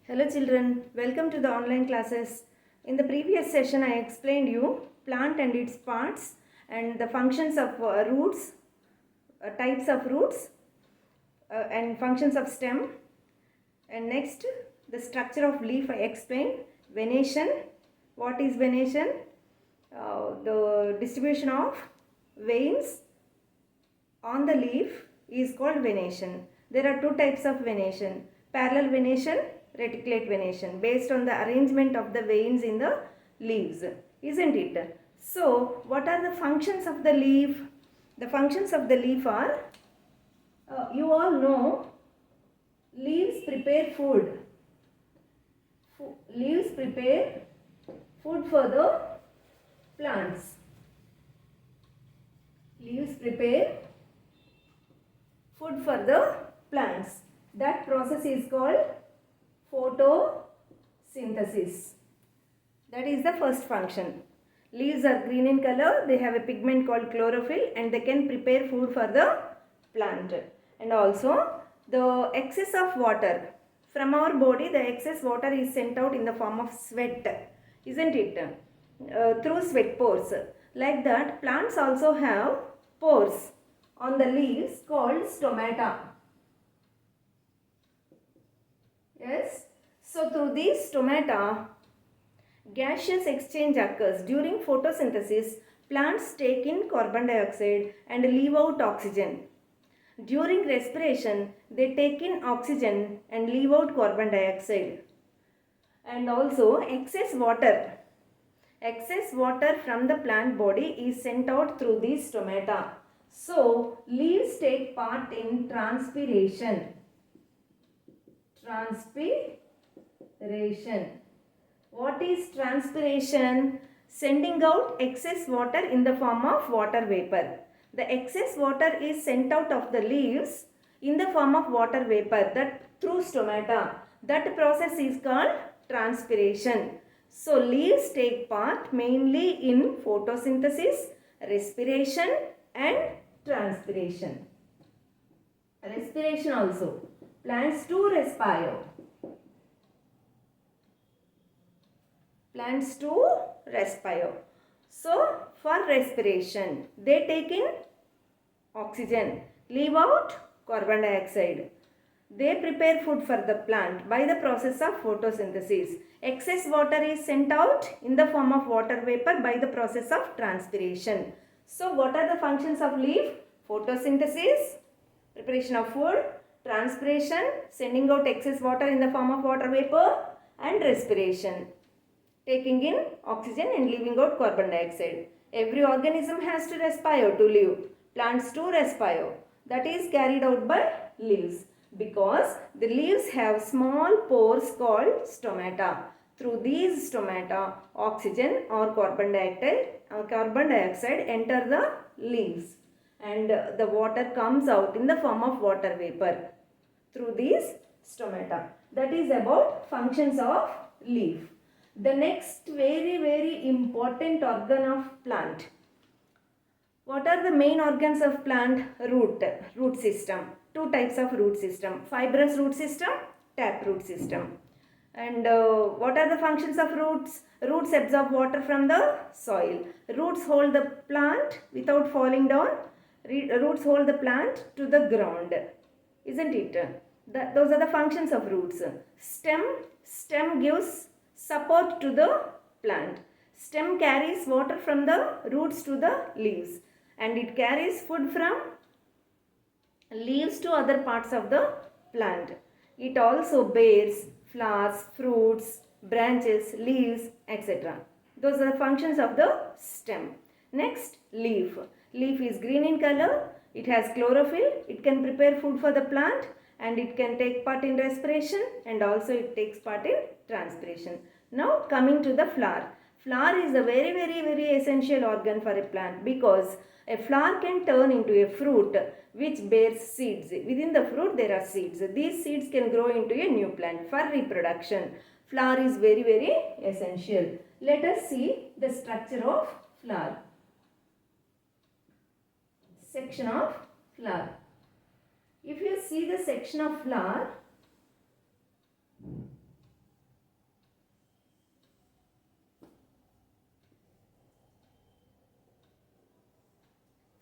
Hello children, welcome to the online classes. In the previous session I explained you plant and its parts and the functions of roots, types of roots and functions of stem, and next the structure of leaf I explained, venation, what is venation, the distribution of veins on the leaf is called venation. There are two types of venation, parallel venation, reticulate venation, based on the arrangement of the veins in the leaves, isn't it? So what are the functions of the leaf? The functions of the leaf are, you all know, leaves prepare food. Leaves prepare food for the plants. Leaves prepare food for the plants. That process is called photosynthesis. That is the first function. Leaves are green in color, they have a pigment called chlorophyll and they can prepare food for the plant. And also the excess of water from our body, the excess water is sent out in the form of sweat, isn't it? Through sweat pores. Like that, plants also have pores on the leaves called stomata. Yes. So through these stomata, gaseous exchange occurs. During photosynthesis, plants take in carbon dioxide and leave out oxygen. During respiration, they take in oxygen and leave out carbon dioxide. And also excess water from the plant body is sent out through these stomata. So leaves take part in transpiration. What is transpiration? Sending out excess water in the form of water vapor. The excess water is sent out of the leaves in the form of water vapor, that through stomata. That process is called transpiration. So leaves take part mainly in photosynthesis, respiration and transpiration. Respiration also. Plants do respire. Plants do respire. So for respiration, they take in oxygen, leave out carbon dioxide. They prepare food for the plant by the process of photosynthesis. Excess water is sent out in the form of water vapor by the process of transpiration. So what are the functions of leaf? Photosynthesis, preparation of food, transpiration, sending out excess water in the form of water vapor, and respiration, taking in oxygen and leaving out carbon dioxide. Every organism has to respire to live. Plants do respire. That is carried out by leaves, because the leaves have small pores called stomata. Through these stomata, oxygen or carbon dioxide enter the leaves and the water comes out in the form of water vapor through these stomata. That is about functions of leaf. The next very important organ of plant. What are the main organs of plant? Root system. Two types of root system. Fibrous root system, taproot system. And what are the functions of roots? Roots absorb water from the soil. Roots hold the plant without falling down. Roots hold the plant to the ground. Isn't it? Those are the functions of roots. Stem gives support to the plant. Stem carries water from the roots to the leaves and it carries food from leaves to other parts of the plant. It also bears flowers, fruits, branches, leaves, etc. Those are the functions of the stem. Next, leaf. Leaf is green in color. It has chlorophyll. It can prepare food for the plant and it can take part in respiration and also it takes part in transpiration. Now coming to the flower. Flower is a very essential organ for a plant, because a flower can turn into a fruit which bears seeds. Within the fruit there are seeds. These seeds can grow into a new plant for reproduction. Flower is very essential. Let us see the structure of flower. Section of flower. If you see the section of flower,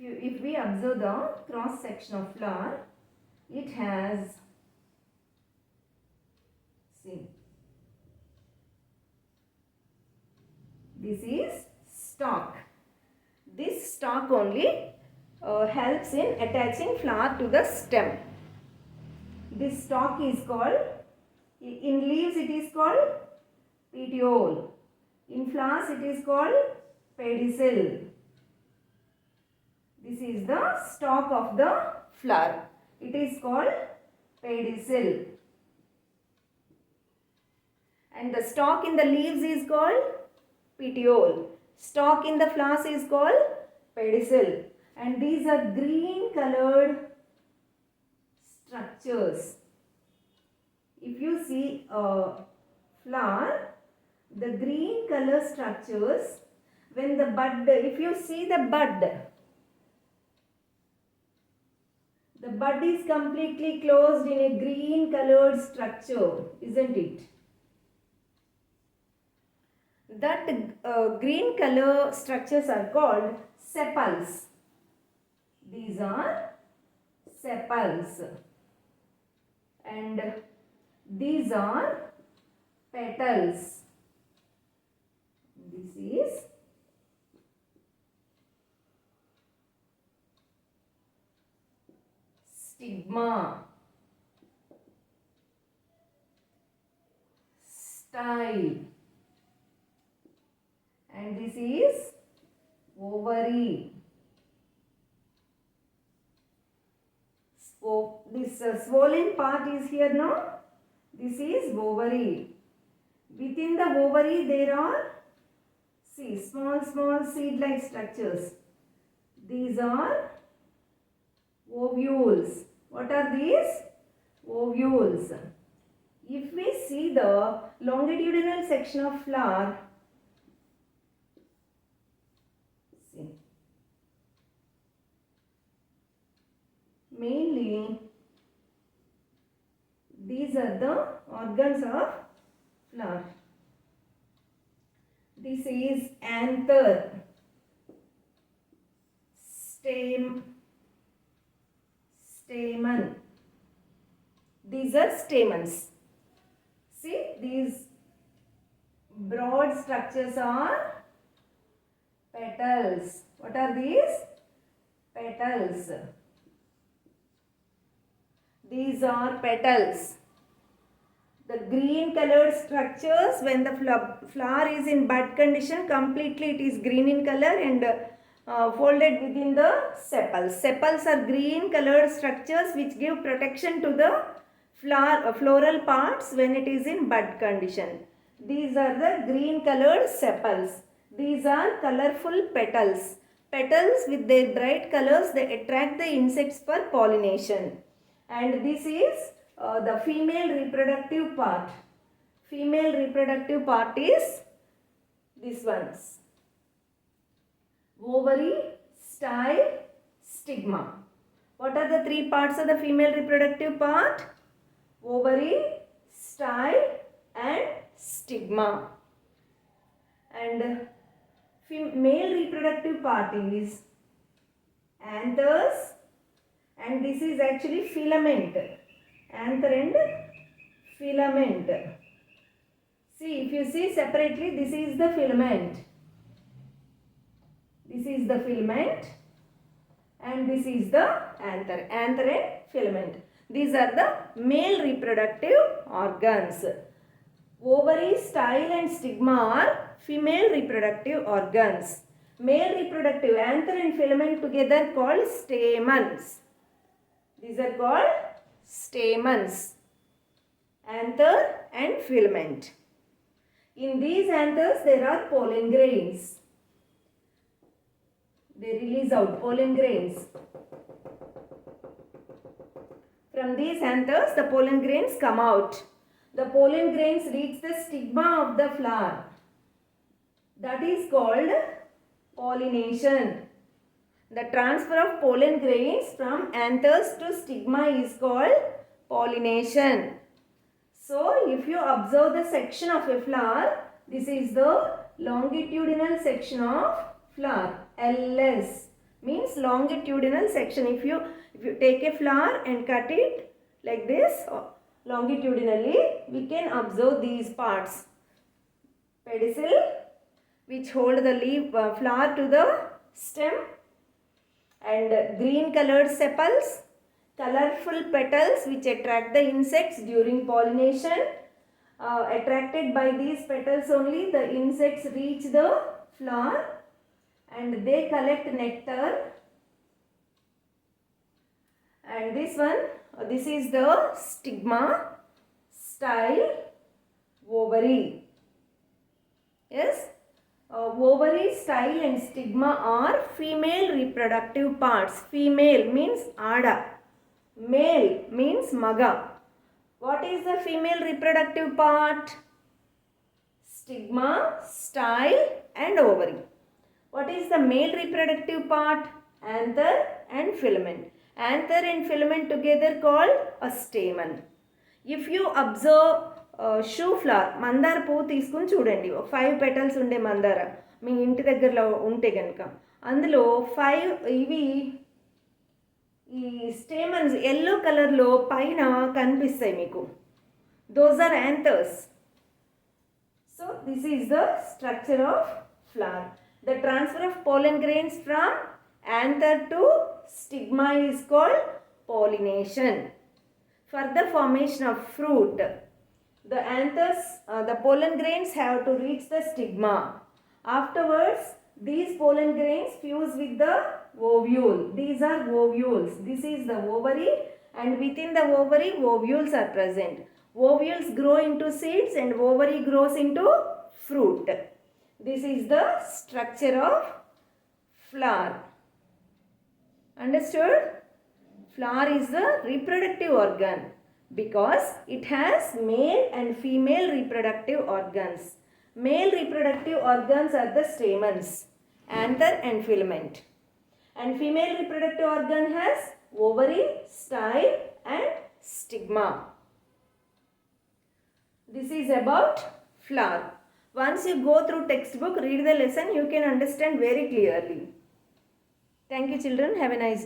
If we observe the cross section of flower, it has, see, this is stalk. This stalk only helps in attaching flower to the stem. This stalk is called, in leaves it is called petiole. In flowers it is called pedicel. This is the stalk of the flower. It is called pedicel. And the stalk in the leaves is called petiole. Stalk in the flowers is called pedicel. And these are green colored structures. If you see a flower, the green color structures, when the bud, if you see the bud is completely closed in a green colored structure, isn't it? That green color structures are called sepals. These are sepals. And these are petals. This is stigma, style, and this is ovary. So this swollen part is here now. This is ovary. Within the ovary there are, see, small seed-like structures. These are ovules. What are these? Ovules. If we see the longitudinal section of flower, see, mainly these are the organs of flower. This is anther, stamen. These are stamens. See, these broad structures are petals. What are these? Petals. These are petals. The green colored structures, when the flower is in bud condition, completely it is green in color and folded within the sepals. Sepals are green colored structures which give protection to the floral parts when it is in bud condition. These are the green colored sepals. These are colorful petals. Petals with their bright colors, they attract the insects for pollination. And this is the female reproductive part. Female reproductive part is this ones: ovary, style, stigma. What are the three parts of the female reproductive part? Ovary, style and stigma. And male reproductive part is anthers, and this is actually filament. Anther and filament. See, if you see separately, this is the filament. This is the filament and this is the anther. Anther and filament. These are the male reproductive organs. Ovary, style and stigma are female reproductive organs. Male reproductive, anther and filament together called stamens. These are called stamens. Anther and filament. In these anthers there are pollen grains. They release out pollen grains. From these anthers the pollen grains come out. The pollen grains reach the stigma of the flower. That is called pollination. The transfer of pollen grains from anthers to stigma is called pollination. So, if you observe the section of a flower, this is the longitudinal section of flower, LS. means longitudinal section. If you take a flower and cut it like this longitudinally, we can observe these parts. Pedicel, which hold the leaf flower to the stem, and green colored sepals, colorful petals which attract the insects during pollination. Attracted by these petals only, the insects reach the flower and they collect nectar. And this one, this is the stigma, style, ovary. Yes, ovary, style and stigma are female reproductive parts. Female means ada, male means maga. What is the female reproductive part? Stigma, style and ovary. What is the male reproductive part? Anther and filament. Anther and filament together called a stamen. If you observe shoe flower, మందార పువ్వు తీసుకుని చూడండి, 5 petals ఉండే మందార మీ ఇంటి దగ్గరలో ఉంటే కనుక అందులో 5 ఇవి ఈ స్టేమన్స్ ఎల్లో కలర్లో పైన కనిపిస్తాయి మీకు. Those are anthers. So this is the structure of flower. The transfer of pollen grains from anther to stigma is called pollination. For the formation of fruit, the anthers, the pollen grains have to reach the stigma. Afterwards, these pollen grains fuse with the ovule. These are ovules. This is the ovary, and within the ovary, ovules are present. Ovules grow into seeds and ovary grows into fruit. This is the structure of flower. Understood? Flower is the reproductive organ because it has male and female reproductive organs. Male reproductive organs are the stamens, anther and filament. And female reproductive organ has ovary, style and stigma. This is about flower. Once you go through textbook, read the lesson, you can understand very clearly. Thank you children. Have a nice day.